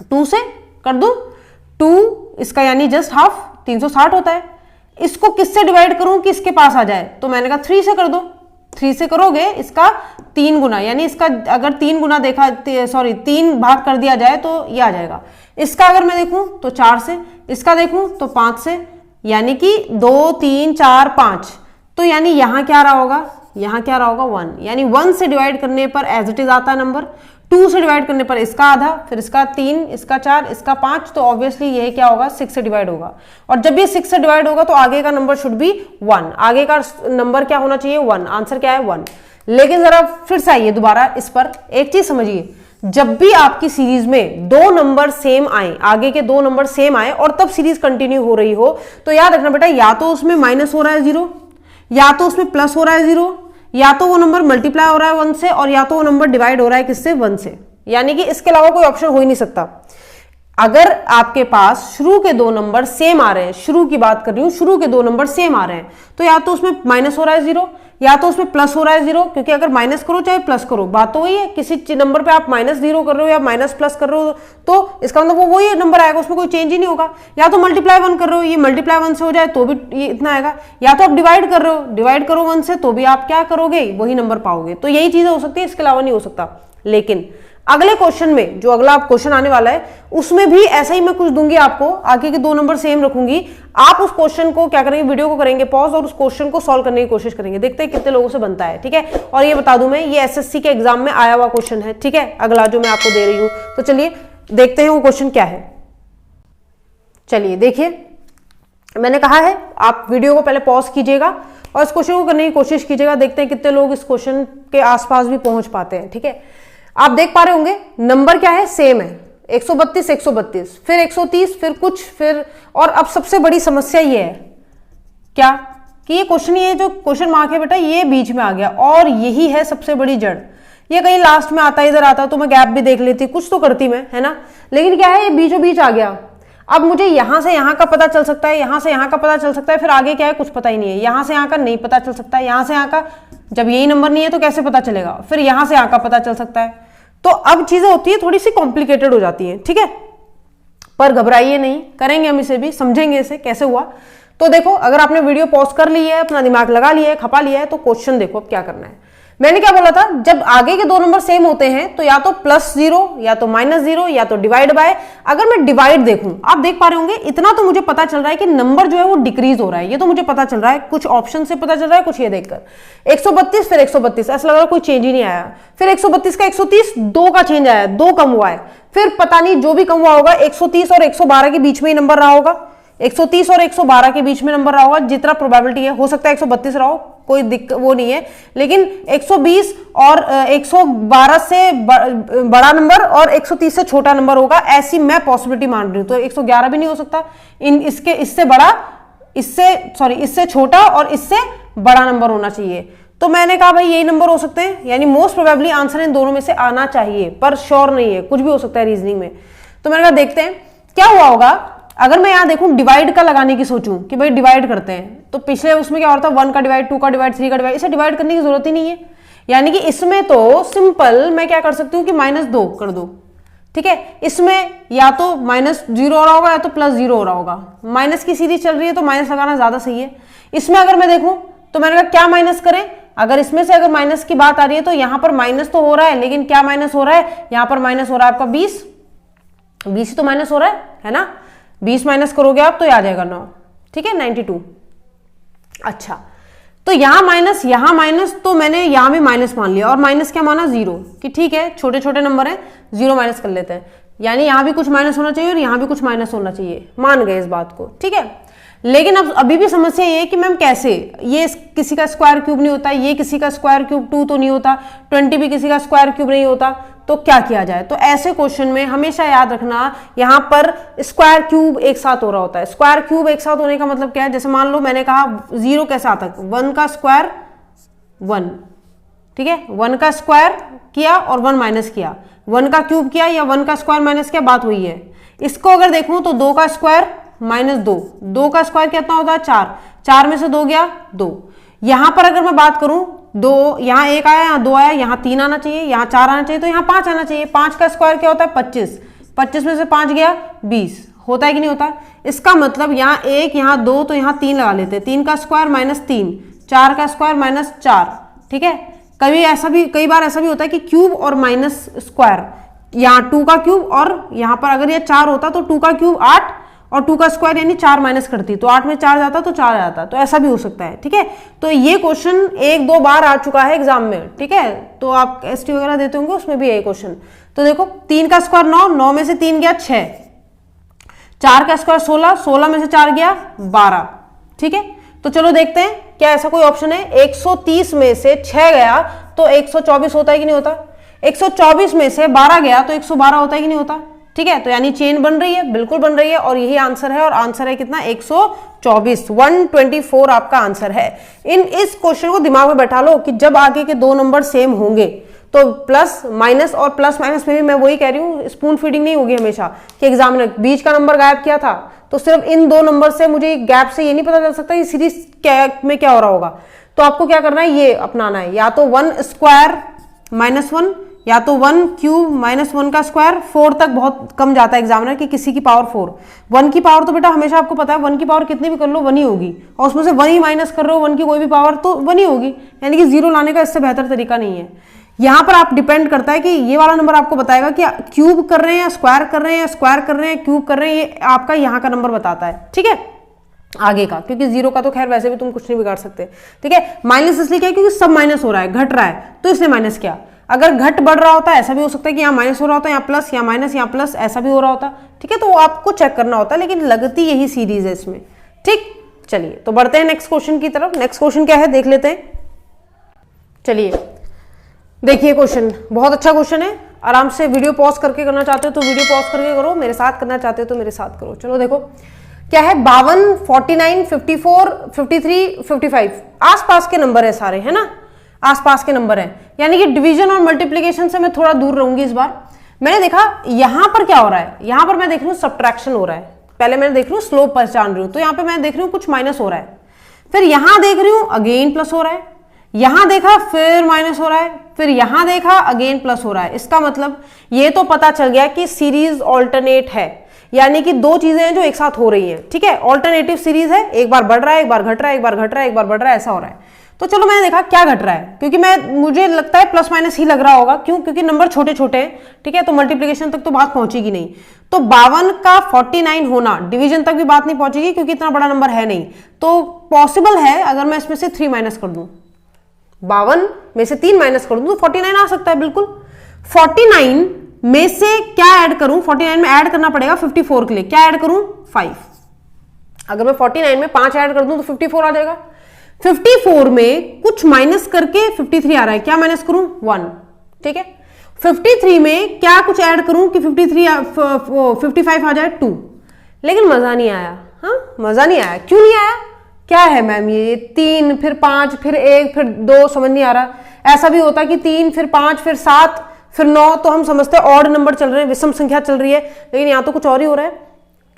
2 से कर दूं, 2 इसका यानी जस्ट हाफ 360 होता है। इसको किससे डिवाइड करूं कि इसके पास आ जाए, तो मैंने कहा 3 से कर दो। 3 से करोगे इसका 3 गुना, यानी इसका अगर 3 गुना देखा, सॉरी 3 भाग कर दिया जाए तो ये आ जाएगा। इसका अगर मैं देखूं तो 4 से, इसका देखूं तो 5 से, यानी कि 2 3 4 5। तो यानी यहां क्या रहा होगा, यहां क्या रहा होगा 1, यानी 1 से डिवाइड करने पर एज इट इज आता है नंबर, 2 से डिवाइड करने पर इसका आधा, फिर इसका 3, इसका 4, इसका 5, तो ऑब्वियसली ये क्या होगा 6 से डिवाइड होगा। और जब ये 6 से डिवाइड होगा तो आगे का नंबर शुड बी 1, आगे का नंबर क्या होना चाहिए 1, आंसर क्या है 1। लेकिन जरा फिर से आइए दोबारा इस पर, एक चीज समझिए, जब भी आपकी सीरीज में 2 नंबर सेम आए, आगे के 2 नंबर सेम आए और तब सीरीज कंटिन्यू हो रही हो, तो याद रखना बेटा, या तो उसमें माइनस हो रहा है 0, या तो उसमें प्लस हो रहा है 0, या तो वो नंबर मल्टीप्लाई हो रहा है 1 से, और या तो वो नंबर डिवाइड हो रहा है किससे 1 से, यानी कि इसके अलावा कोई ऑप्शन हो ही नहीं सकता। अगर आपके पास शुरू के 2 नंबर सेम आ रहे हैं, शुरू की बात कर रही हूं, शुरू के 2 नंबर सेम आ रहे हैं, तो या तो उसमें माइनस हो रहा है 0, या तो उसमें प्लस हो रहा है 0, क्योंकि अगर माइनस करो चाहे प्लस करो बात तो वही है। किसी नंबर पे आप -0 कर रहे हो या माइनस प्लस कर रहे हो तो इसका मतलब वो वही नंबर आएगा, उसमें कोई चेंज ही नहीं होगा। या तो मल्टीप्लाई 1 कर रहे हो, ये मल्टीप्लाई 1 से हो जाए तो भी ये इतना आएगा, या तो आप डिवाइड कर रहे हो, डिवाइड करो 1 से तो भी आप क्या करोगे, वही नंबर पाओगे। तो यही चीजें हो सकती है, इसके अलावा नहीं हो सकता। लेकिन अगले क्वेश्चन में, जो अगला क्वेश्चन आने वाला है, उसमें भी ऐसा ही मैं कुछ दूंगी आपको, आगे के 2 नंबर सेम रखूंगी। आप उस क्वेश्चन को क्या करेंगे, वीडियो को करेंगे पॉज और उस क्वेश्चन को सॉल्व करने की कोशिश करेंगे, देखते हैं कितने लोगों से बनता है, ठीक है। और ये बता दूं मैं, ये एसएससी के एग्जाम में आया हुआ क्वेश्चन है, ठीक है, अगला जो मैं आपको दे रही हूं। तो चलिए देखते हैं वो क्वेश्चन क्या है। चलिए देखिए, मैंने कहा है आप वीडियो को पहले पॉज कीजिएगा और इस क्वेश्चन को करने की कोशिश कीजिएगा, देखते हैं कितने लोग इस क्वेश्चन के आसपास भी पहुंच पाते हैं, ठीक है। आप देख पा रहे होंगे नंबर क्या है, सेम है, 132 132, फिर 130, फिर कुछ, फिर, और अब सबसे बड़ी समस्या ये है क्या कि ये क्वेश्चन, ये जो क्वेश्चन मार्क है बेटा, ये बीच में आ गया, और यही है सबसे बड़ी जड़। ये कहीं लास्ट में आता इधर आता तो मैं गैप भी देख लेती, कुछ तो करती मैं, है ना। लेकिन क्या है, ये बीचों बीच आ गया। अब मुझे यहां से यहां का पता चल सकता है, यहां से यहां का पता चल सकता है, फिर आगे क्या है कुछ पता ही नहीं है। यहां से यहां का नहीं पता चल सकता है, यहां से यहां का जब यही नंबर नहीं है तो कैसे पता चलेगा, फिर यहां से यहां का पता चल सकता है। तो अब चीजें होती है थोड़ी सी कॉम्प्लिकेटेड हो जाती है, ठीक है। पर घबराइए नहीं, करेंगे हम इसे भी, समझेंगे इसे कैसे हुआ। तो देखो, अगर आपने वीडियो पॉज कर ली है, अपना दिमाग लगा लिया है, खपा लिया है, तो क्वेश्चन देखो अब क्या करना है। मैंने क्या बोला था, जब आगे के दो नंबर सेम होते हैं तो या तो +0 या तो -0 या तो डिवाइड बाय। अगर मैं डिवाइड देखूं, आप देख पा रहे होंगे, इतना तो मुझे पता चल रहा है कि नंबर जो है वो डिक्रीज हो रहा है, ये तो मुझे पता चल रहा है, कुछ ऑप्शन से पता चल रहा है, कुछ ये देखकर 132 फिर 132, ऐसा लग रहा है कोई चेंज ही नहीं आया। फिर 132 का 130, 2 का चेंज आया, 2 कम हुआ है। फिर पता नहीं जो भी कम हुआ होगा, 130 और 112 के बीच में ही नंबर रहा होगा, 130 और 112 के बीच में नंबर रहा होगा, जितना प्रोबेबिलिटी है, हो सकता है 132 रहा हो, कोई दिक्कत वो नहीं है। लेकिन 120 और 112 से बड़ा नंबर और 130 से छोटा नंबर होगा, ऐसी मैं पॉसिबिलिटी मान रही हूं। तो 111 भी नहीं हो सकता, इससे बड़ा, इससे छोटा और इससे बड़ा नंबर होना चाहिए। तो मैंने कहा भाई यही नंबर हो सकते हैं, यानी मोस्ट प्रोबेबली आंसर इन दोनों में से आना चाहिए, पर श्योर नहीं है, कुछ भी हो सकता है रीजनिंग में। तो मैंने कहा देखते हैं क्या हुआ होगा। अगर मैं यहां देखूं डिवाइड का लगाने की सोचूं कि भाई डिवाइड करते हैं, तो पिछले उसमें क्या होता है 1 का डिवाइड, 2 का डिवाइड, 3 का डिवाइड, इसे डिवाइड करने की जरूरत ही नहीं है। यानी कि इसमें तो सिंपल मैं क्या कर सकती हूँ कि -2 कर दो, ठीक है। इसमें या तो -0 हो रहा होगा या तो +0 हो रहा होगा, माइनस की सीरीज चल रही है तो माइनस लगाना ज्यादा सही है। इसमें अगर मैं देखूं तो मैंने कहा क्या माइनस करें, अगर इसमें से अगर माइनस की बात आ रही है तो यहां पर माइनस तो हो रहा है, लेकिन क्या माइनस हो रहा है, यहां पर माइनस हो रहा है आपका 20 ही तो माइनस हो रहा है ना। 20 माइनस करोगे आप तो आ जाएगा 9, ठीक है, 92। अच्छा, तो यहां माइनस, तो मैंने यहां भी माइनस मान लिया, और माइनस क्या माना 0, कि ठीक है छोटे छोटे नंबर है, 0 माइनस कर लेते हैं। यानी यहां भी कुछ माइनस होना चाहिए और यहां भी कुछ माइनस होना चाहिए, मान गए इस बात को, ठीक है। लेकिन अब अभी भी समस्या ये है कि मैम कैसे, ये किसी का स्क्वायर क्यूब नहीं होता, ये किसी का स्क्वायर क्यूब 2 तो नहीं होता, 20 भी किसी का स्क्वायर क्यूब नहीं होता, तो क्या किया जाए। तो ऐसे क्वेश्चन में हमेशा याद रखना, यहां पर स्क्वायर क्यूब एक साथ हो रहा होता है। स्क्वायर क्यूब एक साथ होने का मतलब क्या है, जैसे मान लो मैंने कहा 0 कैसे आता है, 1 का स्क्वायर 1, ठीक है, 1 का स्क्वायर किया और 1 माइनस किया, 1 का क्यूब किया या 1 का स्क्वायर माइनस किया, बात हुई है। इसको अगर देखूं तो 2 का स्क्वायर -2, 2 का स्क्वायर कितना होता है 4, 4 में से 2 गया 2। यहां पर अगर मैं बात करूं, 2 यहां 1 आया, यहां 2 आया, यहां 3 आना चाहिए, यहां 4 आना चाहिए, तो यहां 5 आना चाहिए। 5 का स्क्वायर क्या होता है 25, 25 में से 5 गया 20, होता है कि नहीं होता। इसका मतलब यहां 1, यहां 2, तो यहां 3 लगा लेते हैं। 3 का स्क्वायर -3, 4 का स्क्वायर -4, ठीक है। कई बार ऐसा भी होता है कि क्यूब और माइनस स्क्वायर, यहाँ 2 का क्यूब, और यहाँ पर अगर ये 4 होता तो 2 का क्यूब 8 और 2 का स्क्वायर यानी 4 माइनस करती, तो 8 में 4 जाता तो 4 आता, तो ऐसा भी हो सकता है, ठीक है। तो ये क्वेश्चन 1-2 बार आ चुका है एग्जाम में, ठीक है, तो आप एसटी वगैरह देते होंगे उसमें भी यही क्वेश्चन। तो देखो 3 का स्क्वायर 9, 9 में से 3 गया 6, 4 का स्क्वायर 16, 16 में से 4 गया 12, ठीक है। तो चलो देखते हैं क्या ऐसा कोई ऑप्शन है। 130 में से 6 गया तो 124 होता है कि नहीं होता, 124 में से 12 गया तो 112 होता है कि नहीं होता, ठीक है। तो यानी चेन बन रही है, बिल्कुल बन रही है, और यही आंसर है। और आंसर है कितना 124, 124 आपका आंसर है। इस क्वेश्चन को दिमाग में बैठा लो कि जब आगे के दो नंबर सेम होंगे तो प्लस माइनस, और प्लस माइनस में भी मैं वही कह रही हूँ, स्पून फीडिंग नहीं होगी हमेशा कि एग्जाम ने बीच का नंबर गायब किया था तो सिर्फ इन दो नंबर से मुझे गैप से ये नहीं पता चल सकता कि सीरीज में क्या हो रहा होगा। तो आपको क्या करना है, ये अपनाना है, या तो 1 स्क्वायर -1, या तो 1 क्यूब -1 का स्क्वायर। 4 तक बहुत कम जाता है एग्जामिनर की किसी की पावर 4। 1 की पावर तो बेटा हमेशा आपको पता है 1 की पावर कितनी भी कर लो 1 ही होगी, और उसमें से 1 ही माइनस कर रहे हो 1 की कोई भी पावर तो 1 ही होगी, यानी कि 0 लाने का इससे बेहतर तरीका नहीं है। यहां पर आप डिपेंड करता है कि ये वाला नंबर आपको बताएगा कि क्यूब कर रहे हैं या स्क्वायर कर रहे हैं, या स्क्वायर कर रहे हैं क्यूब कर रहे हैं, ये आपका यहाँ का नंबर बताता है, ठीक है, आगे का। क्योंकि 0 का तो खैर वैसे भी तुम कुछ नहीं बिगाड़ सकते, ठीक है। माइनस इसलिए क्या, क्योंकि सब माइनस हो रहा है, घट रहा है, तो इसने माइनस किया। अगर घट बढ़ रहा होता है ऐसा भी हो सकता है कि यहाँ माइनस हो रहा होता है, यहाँ प्लस, यहाँ माइनस, यहाँ प्लस, ऐसा भी हो रहा होता, ठीक है। तो आपको चेक करना होता है, लेकिन लगती यही सीरीज है इसमें, ठीक। चलिए तो बढ़ते हैं नेक्स्ट क्वेश्चन की तरफ। नेक्स्ट क्वेश्चन क्या है देख लेते हैं। चलिए देखिए क्वेश्चन बहुत अच्छा क्वेश्चन है, आराम से वीडियो पॉज करके करना चाहते हो तो वीडियो पॉज करके करो, मेरे साथ करना चाहते हो तो मेरे साथ करो। चलो देखो क्या है, 52, 49, 54, 53, 55 आसपास के नंबर है सारे, है ना। आसपास के नंबर हैं, यानी कि डिवीजन और मल्टीप्लीकेशन से मैं थोड़ा दूर रहूंगी इस बार। मैंने देखा यहां पर क्या हो रहा है, यहां पर मैं देख रही हूँ सब्ट्रैक्शन हो रहा है, पहले मैंने देख रही हूँ स्लोप पहचान रही हूँ, तो यहाँ पे मैं देख रही हूँ कुछ माइनस हो रहा है, फिर यहां देख रही हूँ अगेन प्लस हो रहा है, यहां देखा फिर माइनस हो रहा है, फिर यहां देखा अगेन प्लस हो रहा है। इसका मतलब ये तो पता चल गया कि सीरीज ऑल्टरनेट है, यानी कि दो चीजें हैं जो एक साथ हो रही हैं, ठीक है, ऑल्टरनेटिव सीरीज है, एक बार बढ़ रहा है, एक बार घट रहा है, एक बार घट रहा है, एक बार बढ़ रहा है, ऐसा हो रहा है। तो चलो मैंने देखा क्या घट रहा है, क्योंकि मुझे लगता है प्लस माइनस ही लग रहा होगा, क्यों, क्योंकि नंबर छोटे छोटे हैं, ठीक है, तो मल्टीप्लीकेशन तक तो बात पहुंचेगी नहीं। तो 52 का 49 होना, डिवीजन तक भी बात नहीं पहुंचेगी क्योंकि इतना बड़ा नंबर है नहीं, तो पॉसिबल है अगर मैं इसमें से 3 माइनस कर दूं, 52 में से 3 माइनस कर दूं तो 49 आ सकता है बिल्कुल। 49 में से क्या ऐड करूं, 49 में ऐड करना पड़ेगा 54 के लिए, क्या ऐड करूं 5, अगर मैं 49 में 5 ऐड कर दूं तो 54 आ जाएगा। 54 में कुछ माइनस करके 53 आ रहा है, क्या माइनस करूं 1, ठीक है। 53 में क्या कुछ ऐड करूं कि 55 आ जाए 2, लेकिन मजा नहीं आया, हाँ मजा नहीं आया, क्यों नहीं आया, क्या है मैम ये 3 फिर 5 फिर 1 फिर 2, समझ नहीं आ रहा। ऐसा भी होता है कि 3 फिर 5 फिर 7 फिर 9, तो हम समझते हैं ऑड नंबर चल रहे हैं, विषम संख्या चल रही है, लेकिन यहां तो कुछ और ही हो रहा है।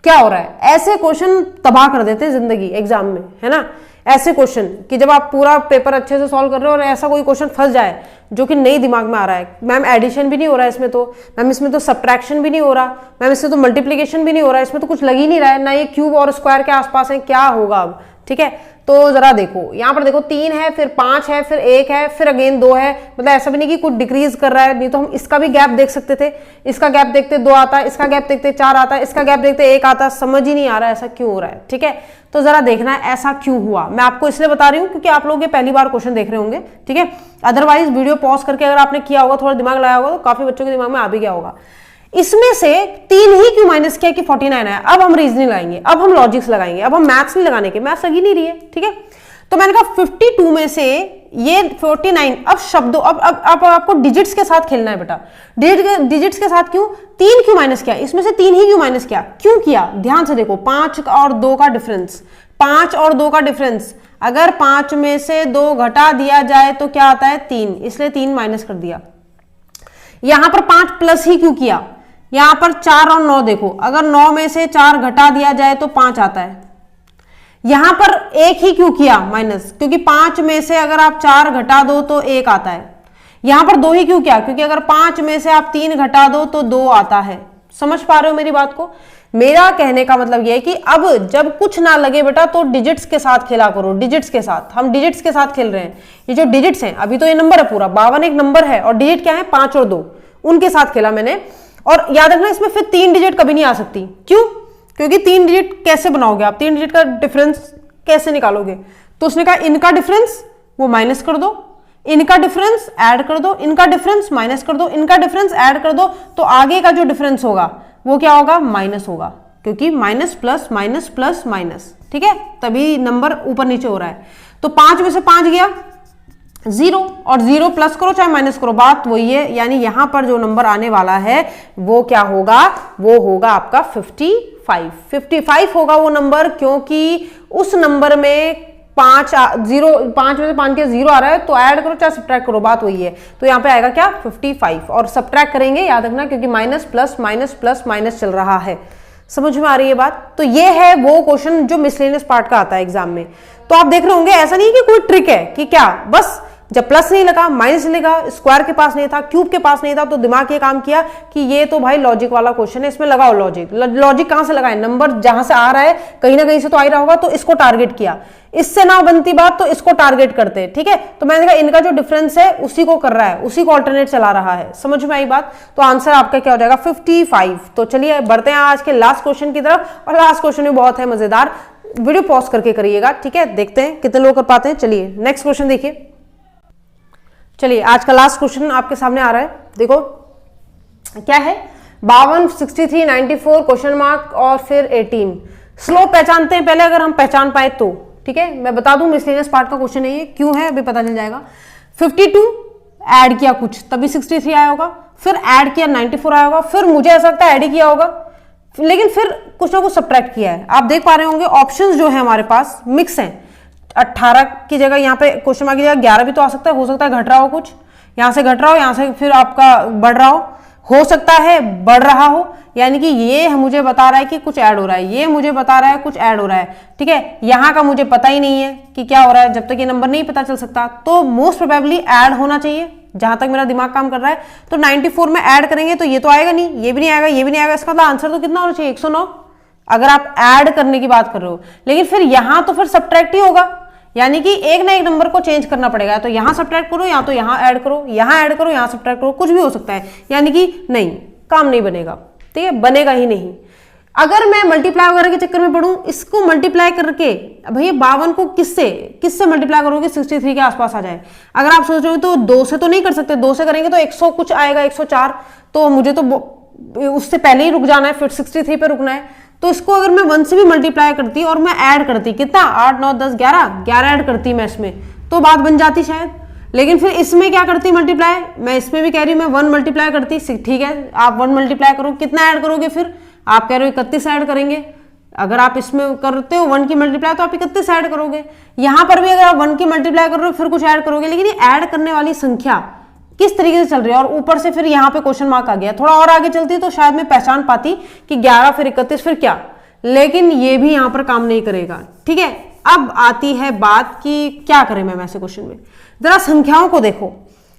क्या हो रहा है, ऐसे क्वेश्चन तबाह कर देते हैं जिंदगी एग्जाम में, है ना। ऐसे क्वेश्चन कि जब आप पूरा पेपर अच्छे से सॉल्व कर रहे हो और ऐसा कोई क्वेश्चन फंस जाए जो कि नहीं दिमाग में आ रहा है, मैम एडिशन भी नहीं हो रहा है इसमें, तो मैम इसमें तो सब्ट्रैक्शन भी नहीं हो रहा, मैम इसमें तो मल्टीप्लीकेशन भी नहीं हो रहा है, इसमें तो कुछ लग ही नहीं रहा है, ना ये क्यूब और स्क्वायर के आसपास है, क्या होगा अब, ठीक है। तो जरा देखो यहां पर देखो 3 है, फिर 5 है, फिर 1 है, फिर अगेन 2 है, मतलब ऐसा भी नहीं कि कुछ डिक्रीज कर रहा है, नहीं तो हम इसका भी गैप देख सकते थे, इसका गैप देखते 2 आता है, इसका गैप देखते 4 आता है, इसका गैप देखते 1 आता है, समझ ही नहीं आ रहा है ऐसा क्यों हो रहा है, ठीक है। तो जरा देखना है ऐसा क्यों हुआ, मैं आपको इसलिए बता रही हूँ क्योंकि आप लोग ये पहली बार क्वेश्चन देख रहे होंगे, ठीक है। अदरवाइज वीडियो पॉज करके अगर आपने किया होगा, थोड़ा दिमाग लगाया होगा, तो काफी बच्चों के दिमाग में आ भी गया होगा। इसमें से 3 ही क्यों माइनस किया कि 49 आया। अब हम रीजनिंग लगाएंगे, अब हम लॉजिक्स लगाएंगे, अब हम मैथ्स नहीं लगाने के, मैथ्स लगी नहीं रही है, ठीक है। तो मैंने कहा 52 में से ये 49, अब शब्दों अब आपको डिजिट्स के साथ खेलना है बेटा। डिजिट्स के साथ क्यों, 3 क्यों माइनस किया, इसमें से 3 ही क्यों माइनस किया, क्यों किया, ध्यान से देखो, 5 और 2 का डिफरेंस, 5 और 2 का डिफरेंस, अगर 5 में से 2 घटा दिया जाए तो क्या आता है 3, इसलिए 3 माइनस कर दिया। यहां पर 5 प्लस ही क्यों किया, यहां पर 4 और 9 देखो, अगर 9 में से 4 घटा दिया जाए तो 5 आता है। यहां पर 1 ही क्यों किया माइनस, क्योंकि 5 में से अगर आप 4 घटा दो तो 1 आता है। यहां पर 2 ही क्यों किया, क्योंकि अगर 5 में से आप 3 घटा दो तो 2 आता है। समझ पा रहे हो मेरी बात को। मेरा कहने का मतलब यह है कि अब जब कुछ ना लगे बेटा तो डिजिट्स के साथ खेला करो, डिजिट्स के साथ, हम डिजिट्स के साथ खेल रहे हैं। ये जो डिजिट्स हैं, अभी तो ये नंबर है पूरा 52 एक नंबर है, और डिजिट क्या है 5 और 2, उनके साथ खेला मैंने। और याद रखना इसमें फिर 3 डिजिट कभी नहीं आ सकती, क्यों, क्योंकि 3 डिजिट कैसे बनाओगे आप, 3 डिजिट का डिफरेंस कैसे निकालोगे। तो उसने कहा इनका डिफरेंस वो माइनस कर दो, इनका डिफरेंस ऐड कर दो, इनका डिफरेंस माइनस कर दो, इनका डिफरेंस ऐड कर दो, तो आगे का जो डिफरेंस होगा वो क्या होगा, माइनस होगा, क्योंकि minus plus minus plus minus, ठीक है, तभी नंबर ऊपर नीचे हो रहा है। तो 5 में से 5 गया 0, और 0 प्लस करो चाहे माइनस करो, बात वही है। यानी यहां पर जो नंबर आने वाला है वो क्या होगा, वो होगा आपका 55 होगा वो नंबर, क्योंकि उस नंबर में 5 में से 5 के 0 आ रहा है, तो ऐड करो चाहे सब्ट्रैक्ट करो, बात वही है। तो यहां पे आएगा क्या 55, और सब्ट्रैक्ट करेंगे याद रखना, क्योंकि minus plus minus plus minus चल रहा है। समझ में आ रही है बात। तो ये है वो क्वेश्चन जो मिसलेनियस पार्ट का आता है एग्जाम में। तो आप देख रहे होंगे ऐसा नहीं कि कोई ट्रिक है कि क्या बस जब प्लस नहीं लगा माइनस नहीं लगा, स्क्वायर के पास नहीं था, क्यूब के पास नहीं था, तो दिमाग ये काम किया कि ये तो भाई लॉजिक वाला क्वेश्चन है, इसमें लगाओ लॉजिक। लॉजिक कहां से लगाए, नंबर जहां से आ रहा है कहीं ना कहीं से तो आ ही रहा होगा, तो इसको टारगेट किया। इससे ना बनती बात तो इसको टारगेट करते हैं, ठीक है। तो मैंने कहा इनका जो डिफरेंस है उसी को कर रहा है, उसी को ऑल्टरनेट चला रहा है। समझ में आई बात। तो आंसर आपका क्या हो जाएगा 55। तो चलिए बढ़ते हैं आज के लास्ट क्वेश्चन की तरफ, और लास्ट क्वेश्चन भी बहुत है मजेदार, वीडियो पॉज करके करिएगा, ठीक है। देखते हैं कितने लोग कर पाते हैं। चलिए नेक्स्ट क्वेश्चन देखिए। चलिए आज का लास्ट क्वेश्चन आपके सामने आ रहा है, देखो क्या है, 52, 63, 94 क्वेश्चन मार्क और फिर 18। स्लो पहचानते हैं पहले, अगर हम पहचान पाए तो, ठीक है। मैं बता दूं मिसलेनियस पार्ट का क्वेश्चन है ये, क्यों है अभी पता चल जाएगा। 52 ऐड किया कुछ तभी 63 आया होगा, फिर ऐड किया 94 आया होगा, फिर मुझे ऐसा लगता है ऐड ही किया होगा, लेकिन फिर कुछ ना कुछ सब्ट्रैक्ट किया है। आप देख पा रहे होंगे ऑप्शंस जो है हमारे पास मिक्स हैं, 18 की जगह यहाँ पे क्वेश्चन मार्क की जगह 11 भी तो आ सकता है, हो सकता है घट रहा हो, कुछ यहाँ से घट रहा हो, यहाँ से फिर आपका बढ़ रहा हो सकता है बढ़ रहा हो, यानी कि ये मुझे बता रहा है कि कुछ ऐड हो रहा है, ये मुझे बता रहा है कुछ ऐड हो रहा है, ठीक है। यहाँ का मुझे पता ही नहीं है कि क्या हो रहा है, जब तक ये नंबर नहीं पता चल सकता, तो मोस्ट प्रोबेबली ऐड होना चाहिए जहां तक मेरा दिमाग काम कर रहा है। तो 94 में ऐड करेंगे तो ये तो आएगा नहीं, ये भी नहीं आएगा, ये भी नहीं आएगा, इसका मतलब आंसर तो कितना होना चाहिए 109, अगर आप ऐड करने की बात कर रहे हो। लेकिन फिर यहां तो फिर सब्ट्रैक्ट ही होगा, यानी कि एक ना एक नंबर को चेंज करना पड़ेगा, तो यहां सब्ट्रैक्ट करो या तो यहां ऐड करो, यहां ऐड करो, यहां सब्ट्रैक्ट करो, कुछ भी हो सकता है, यानी कि नहीं, काम नहीं बनेगा, ठीक है, बनेगा ही नहीं। अगर मैं मल्टीप्लाई वगैरह के चक्कर में पढ़ूं, इसको मल्टीप्लाई करके भैया 52 को किससे मल्टीप्लाई करोगे 63 के आसपास आ जाए। अगर आप सोच रहे हो तो 2 से तो नहीं कर सकते, 2 से करेंगे तो 100 कुछ आएगा, 104, तो मुझे तो उससे पहले ही रुक जाना है, फिर 63 पे रुकना है। तो इसको अगर मैं 1 से भी मल्टीप्लाई करती और मैं ऐड करती, कितना 8 9 10 11 ऐड करती मैं इसमें, तो बात बन जाती शायद। लेकिन फिर इसमें क्या करती मल्टीप्लाई, मैं इसमें भी कह रही हूँ मैं 1 मल्टीप्लाई करती, ठीक है, आप 1 मल्टीप्लाई करो, कितना ऐड करोगे फिर, आप कह रहे हो 31 ऐड करेंगे। अगर आप इसमें करते हो 1 की मल्टीप्लाई तो आप 31 ऐड करोगे, यहां पर भी अगर आप 1 की मल्टीप्लाई कर रहे हो फिर कुछ ऐड करोगे। लेकिन ये ऐड करने वाली संख्या किस तरीके से चल रही है, और ऊपर से फिर यहाँ पे क्वेश्चन मार्क आ गया, थोड़ा और आगे चलती तो शायद मैं पहचान पाती कि 11 फिर 31 फिर क्या, लेकिन ये भी यहाँ पर काम नहीं करेगा, ठीक है। अब आती है बात कि क्या करें मैं वैसे क्वेश्चन में, जरा संख्याओं को देखो,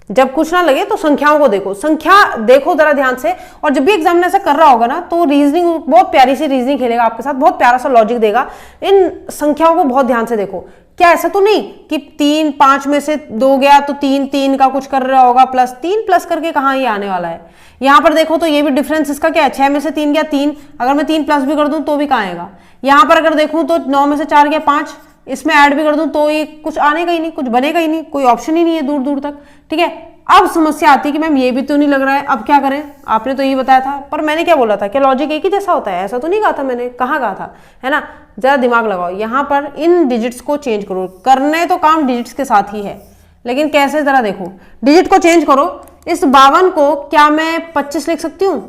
जब कुछ ना लगे तो संख्याओं को देखो, संख्या देखो जरा ध्यान से। और जब भी एग्जामिनर ऐसा कर रहा होगा ना तो रीजनिंग, बहुत प्यारी सी रीजनिंग खेलेगा आपके साथ, बहुत प्यारा सा लॉजिक देगा। इन संख्याओं को बहुत ध्यान से देखो, क्या ऐसा तो नहीं कि 3 5 में से 2 गया तो 3 3 का कुछ कर रहा होगा, प्लस 3 प्लस करके कहाँ ये आने वाला है। यहाँ पर देखो तो ये भी डिफरेंस इसका क्या है, 6 में से 3 गया 3, अगर मैं 3 प्लस भी कर दूं तो भी कहाँ आएगा। यहाँ पर अगर देखूं तो 9 में से 4 गया 5, इसमें ऐड भी कर दूं तो ये कुछ आने का ही नहीं, कुछ बनेगा ही नहीं, कोई ऑप्शन ही नहीं है दूर दूर तक, ठीक है। अब समस्या आती है कि मैम ये भी तो नहीं लग रहा है, अब क्या करें, आपने तो ये बताया था, पर मैंने क्या बोला था, क्या लॉजिक एक ही जैसा होता है, ऐसा तो नहीं कहा था मैंने, कहाँ कहा था, है ना। जरा दिमाग लगाओ, यहाँ पर इन डिजिट्स को चेंज करो, करने तो काम डिजिट्स के साथ ही है, लेकिन कैसे जरा देखो, डिजिट को चेंज करो। इस 52 को क्या मैं 25 लिख सकती हूँ,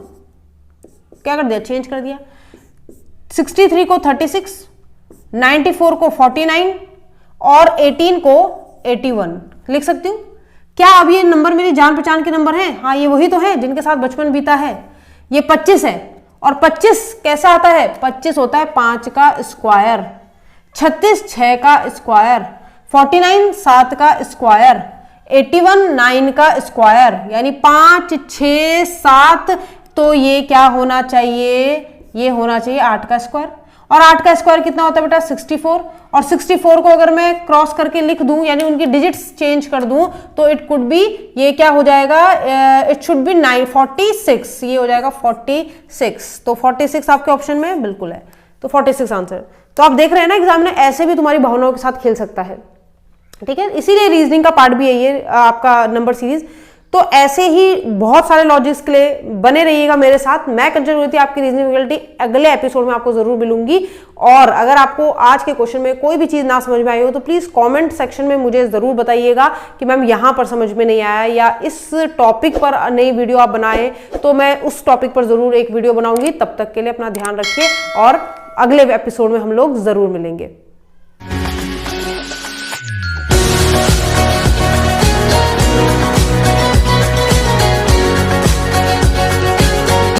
क्या कर दिया, चेंज कर दिया। 63 को 36, 94 को 49 और 18 को 81 लिख सकती हूँ। क्या अब ये नंबर मेरी जान पहचान के नंबर हैं, हाँ ये वही तो है जिनके साथ बचपन बीता है। ये 25 है, और 25 कैसा आता है, 25 होता है 5 का स्क्वायर, 36 6 का स्क्वायर, 49 7 का स्क्वायर, 81 9 का स्क्वायर, यानी 5 6 7, तो ये क्या होना चाहिए, ये होना चाहिए 8 का स्क्वायर। और 8 का स्क्वायर कितना होता है बेटा 64, और 64 को अगर मैं क्रॉस करके लिख दूं, यानी उनकी डिजिट्स चेंज कर दूं, तो इट कुड बी, ये क्या हो जाएगा, इट शुड बी 46, ये हो जाएगा 46। तो 46 आपके ऑप्शन में बिल्कुल है, तो 46 आंसर। तो आप देख रहे हैं ना एग्जाम में ऐसे भी तुम्हारी भावनाओं के साथ खेल सकता है, ठीक है। इसीलिए रीजनिंग का पार्ट भी है ये आपका नंबर सीरीज। तो ऐसे ही बहुत सारे लॉजिक्स के लिए बने रहिएगा मेरे साथ। मैं कंचन हुई थी आपकी रीजनिंग फैकल्टी, अगले एपिसोड में आपको जरूर मिलूंगी। और अगर आपको आज के क्वेश्चन में कोई भी चीज ना समझ में आई हो तो प्लीज कमेंट सेक्शन में मुझे जरूर बताइएगा कि मैम यहाँ पर समझ में नहीं आया, या इस टॉपिक पर नई वीडियो आप बनाए तो मैं उस टॉपिक पर जरूर एक वीडियो बनाऊंगी। तब तक के लिए अपना ध्यान रखिए और अगले एपिसोड में हम लोग जरूर मिलेंगे।